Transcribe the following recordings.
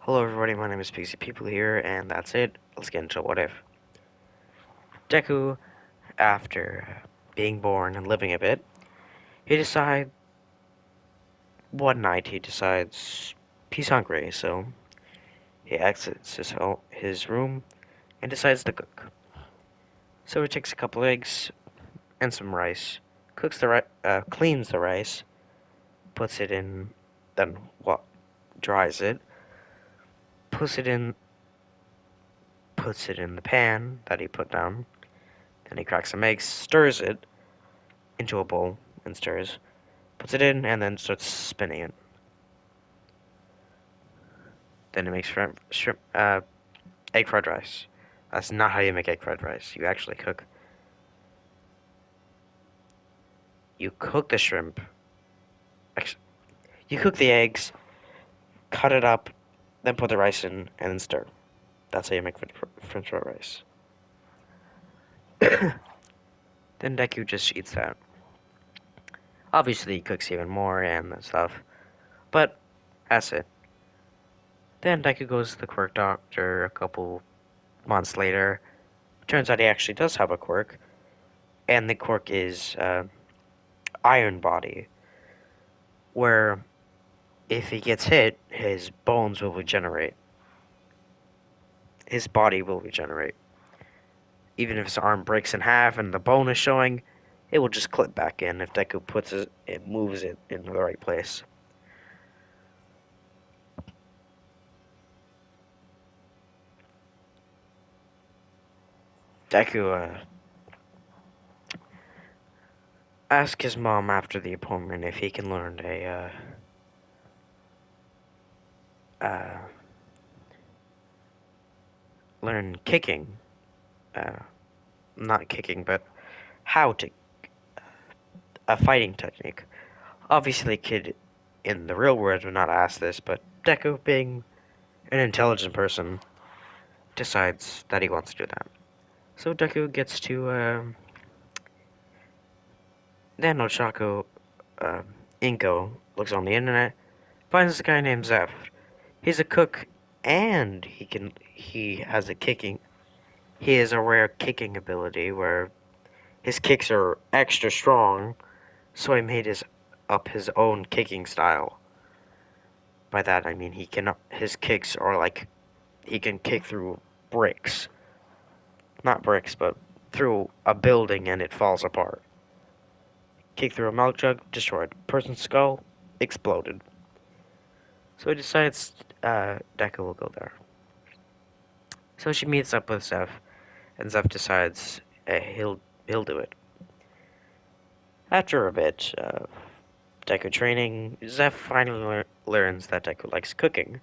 Hello everybody, my name is Pixie People here, and that's it. Let's get into what if. Deku, after being born and living a bit, he decides, one night he decides he's hungry, so he exits his room and decides to cook. So he takes a couple eggs and some rice, cleans the rice, puts it in, then what, dries it, puts it in, puts it in the pan that he put down, then he cracks some eggs, stirs it into a bowl, and stirs. Puts it in, and then starts spinning it. Then it makes egg fried rice. That's not how you make egg fried rice. You actually cook. You cook the shrimp. Actually, you cook the eggs, cut it up, then put the rice in, and then stir. That's how you make French fried rice. Then Deku just eats that. Obviously, he cooks even more and stuff, but that's it. Then Deku goes to the quirk doctor a couple months later. Turns out he actually does have a quirk, and the quirk is iron body, where if he gets hit, his bones will regenerate. His body will regenerate. Even if his arm breaks in half and the bone is showing, it will just clip back in if Deku moves it into the right place. Deku asks his mom after the appointment if he can learn kicking. Uh, Not kicking, but how to a fighting technique. Obviously, a kid in the real world would not ask this, but Deku, being an intelligent person, decides that he wants to do that. So Deku gets to then Ochako Inko looks on the internet, finds a guy named Zeph. He's a cook and he has a kicking he has a rare kicking ability where his kicks are extra strong, so he made his own kicking style. By that I mean his kicks are like he can kick through bricks. Not bricks, but through a building and it falls apart. Kick through a milk jug, destroyed. Person's skull, exploded. So he decides Deku will go there. So she meets up with Zeph, and Zeph decides he'll do it. After a bit of Deku training, Zeph finally learns that Deku likes cooking,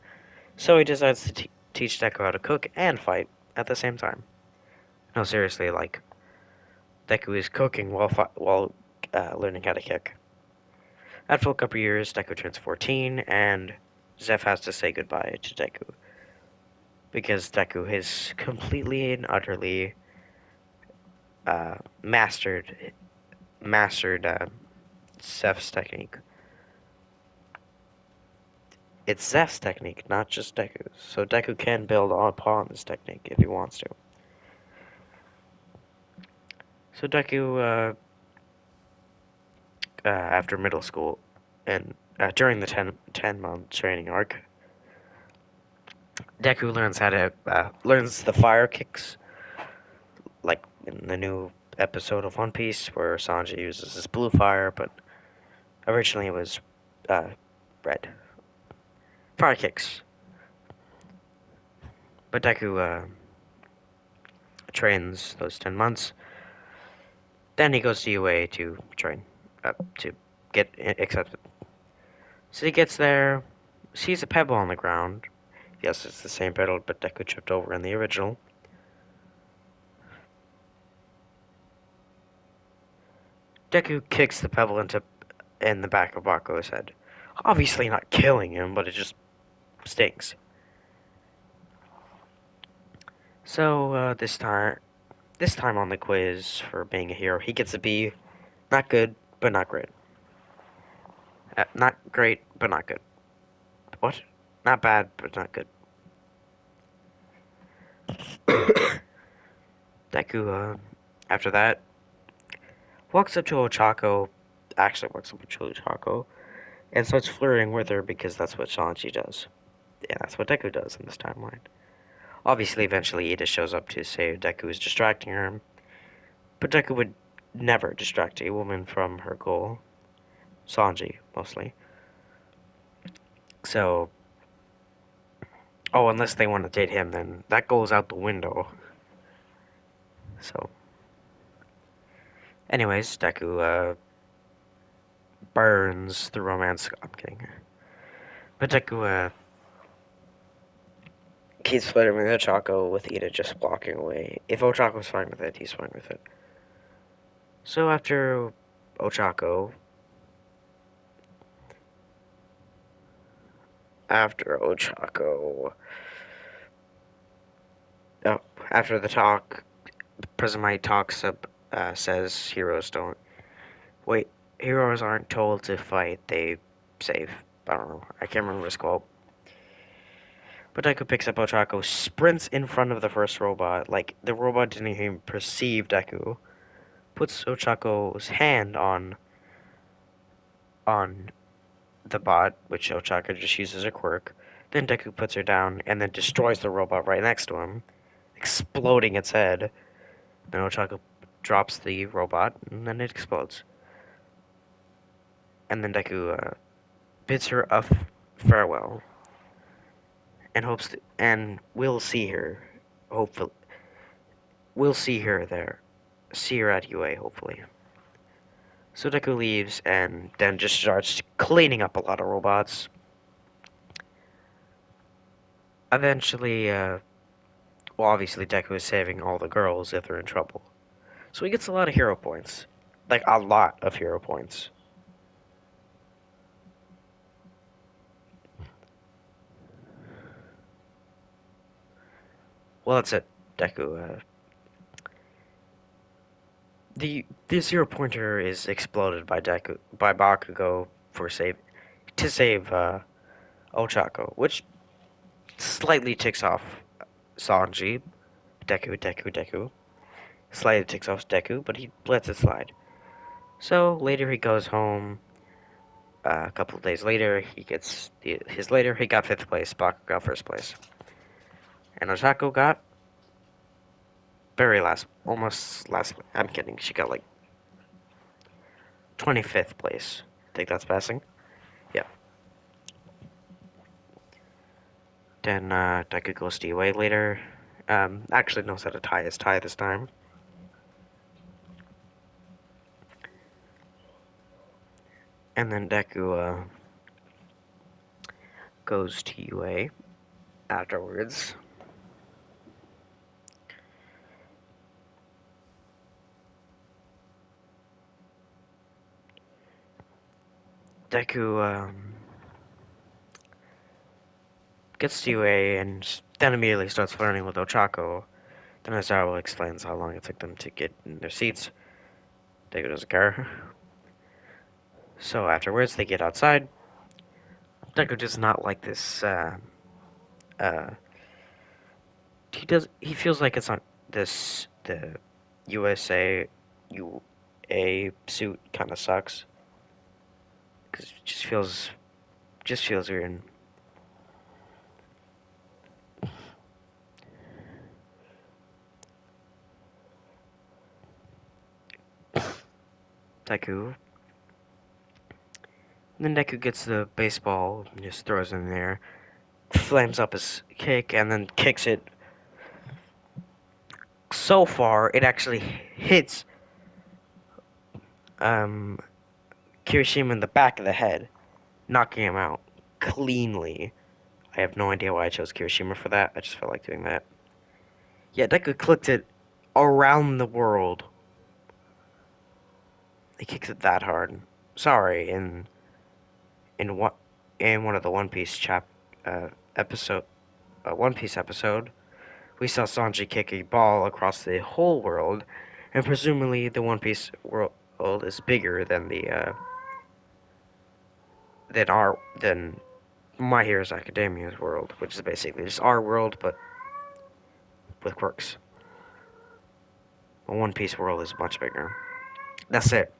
so he decides to teach Deku how to cook and fight at the same time. No, seriously, like Deku is cooking while learning how to kick. After a couple years, Deku turns 14, and Zeph has to say goodbye to Deku because Deku has completely and utterly uh, mastered Zeph's technique. It's Zeph's technique, not just Deku's. So Deku can build upon this technique if he wants to. So Deku, after middle school, and during the 10-month training arc, Deku learns the fire kicks, like in the new episode of One Piece where Sanji uses his blue fire, but originally it was uh, red. Fire kicks. But Deku trains those 10 months. Then he goes to UA to train, to get accepted. So he gets there, sees a pebble on the ground. Yes, it's the same pebble, but Deku tripped over in the original. Deku kicks the pebble in the back of Baku's head. Obviously not killing him, but it just stings. So this time on the quiz for being a hero, he gets a B. Not good, but not great. Not great, but not good. What? Not bad, but not good. Deku, after that, walks up to Ochako, actually walks up to Ochako, and starts flirting with her because that's what Sanji does. Yeah, that's what Deku does in this timeline. Obviously, eventually Ida shows up to say Deku is distracting her, but Deku would never distract a woman from her goal. Sanji, mostly. So, oh, unless they want to date him, then that goes out the window. So, anyways, Deku, burns the romance. I'm kidding. But Deku, keeps flirting with Ochako with Ida just walking away. If Ochako's fine with it, he's fine with it. So Ochako, after Ochako, oh, after the talk, Prismite talks up, says heroes don't wait. Heroes aren't told to fight; they save. I don't know. I can't remember his quote. But Deku picks up Ochako, sprints in front of the first robot. Like the robot didn't even perceive Deku. Puts Ochako's hand on the bot, which Ochako just uses a quirk. Then Deku puts her down and then destroys the robot right next to him, exploding its head. Then Ochako drops the robot and then it explodes. And then Deku bids her a farewell and hopes to, and we'll see her. Hopefully, we'll see her there. See her at UA, hopefully. So Deku leaves and then just starts cleaning up a lot of robots. Eventually, well, obviously Deku is saving all the girls if they're in trouble. So he gets a lot of hero points. Like, a lot of hero points. Well, that's it, Deku. This hero pointer is exploded by Bakugo to save Ochako, which slightly ticks off Sanji. Deku. Slightly ticks off Deku, but he lets it slide. So later he goes home. A couple of days later, he got fifth place. Baku got first place, and Ochako got very last, almost last. I'm kidding. She got like 25th place. I think that's passing. Yeah. Then Deku goes to UA later. Actually knows how to tie his tie this time. And then Deku goes to UA afterwards. Deku gets to UA and then immediately starts flirting with Ochako. Then Azaro explains how long it took them to get in their seats. Deku doesn't care. So afterwards, they get outside. Deku does not like this. Uh, he feels like it's on the USA UA suit kind of sucks because it just feels weird. Deku. Then Deku gets the baseball and just throws it in there, flams up his kick, and then kicks it so far it actually hits um, Kirishima in the back of the head, knocking him out cleanly. I have no idea why I chose Kirishima for that. I just felt like doing that. Yeah, Deku clicked it around the world. He kicks it that hard. Sorry, in what in one of the One Piece episode, One Piece episode, we saw Sanji kick a ball across the whole world, and presumably the One Piece world is bigger than the than My Hero's Academia's world, which is basically just our world, but with quirks. A One Piece world is much bigger. That's it.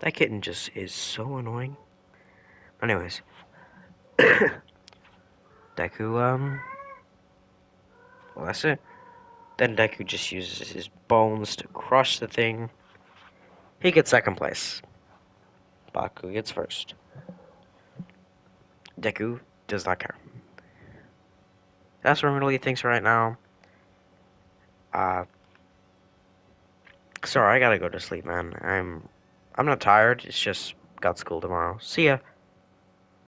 That kitten just is so annoying. Anyways, Deku, well, that's it. Then Deku just uses his bones to crush the thing. He gets second place. Baku gets first. Deku does not care. That's what really thinks right now. Uh, sorry, I gotta go to sleep, man. I'm not tired. It's just got school tomorrow. See ya.